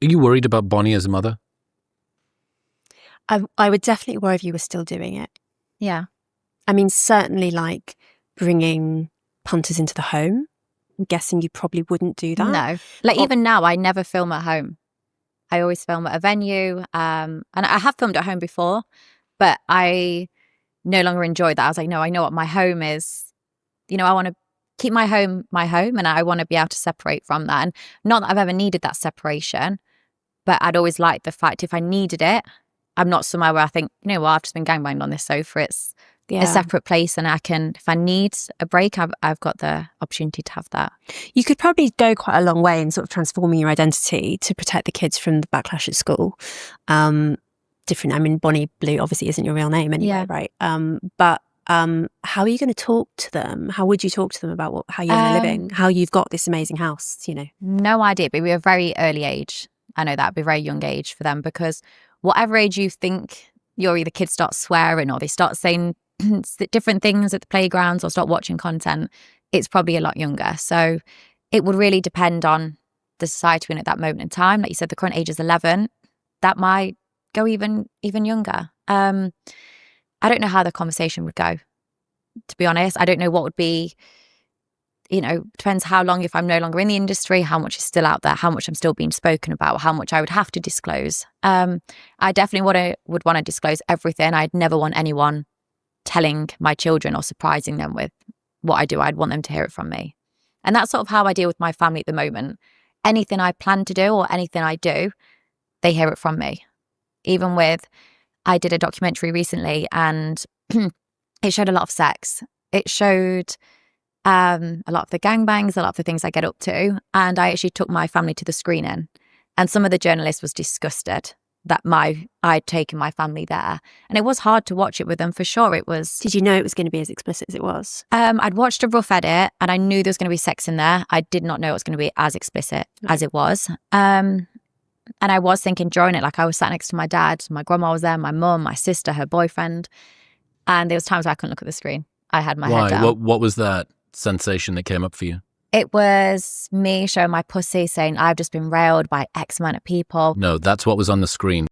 Are you worried about Bonnie as a mother? I would definitely worry if you were still doing it. Yeah. I mean, certainly like bringing punters into the home. I'm guessing you probably wouldn't do that. No. Like even now, I never film at home. I always film at a venue. And I have filmed at home before, but I no longer enjoy that. I was like, no, I know what my home is. You know, I want to keep my home, and I want to be able to separate from that. And not that I've ever needed that separation, but I'd always liked the fact if I needed it, I'm not somewhere where I think, you know what, I've just been gangbanged on this sofa. It's a separate place, and I can, if I need a break, I've got the opportunity to have that. You could probably go quite a long way in sort of transforming your identity to protect the kids from the backlash at school. Different. I mean, Bonnie Blue obviously isn't your real name anyway, right? But how are you going to talk to them? How would you talk to them about how you're living? How you've got this amazing house? You know, no idea. But we were a very early age. I know that, be a very young age for them, because whatever age you think the kids start swearing or they start saying different things at the playgrounds or start watching content, it's probably a lot younger. So it would really depend on the society we're in at that moment in time. Like you said, the current age is 11. That might go even younger. I don't know how the conversation would go, to be honest. I don't know what would be, depends how long, if I'm no longer in the industry, how much is still out there, how much I'm still being spoken about, how much I would have to disclose. I definitely would want to disclose everything. I'd never want anyone telling my children or surprising them with what I do. I'd want them to hear it from me. And that's sort of how I deal with my family at the moment. Anything I plan to do or anything I do, they hear it from me. Even with, I did a documentary recently and it showed a lot of sex. It showed a lot of the gangbangs, a lot of the things I get up to. And I actually took my family to the screening. And some of the journalists was disgusted that I'd taken my family there. And it was hard to watch it with them, for sure. It was. Did you know it was going to be as explicit as it was? I'd watched a rough edit and I knew there was going to be sex in there. I did not know it was going to be as explicit as it was. And I was thinking during it, like I was sat next to my dad, my grandma was there, my mum, my sister, her boyfriend. And there was times where I couldn't look at the screen. I had my head down. What was that sensation that came up for you? It was me showing my pussy, saying I've just been railed by X amount of people. No, that's what was on the screen.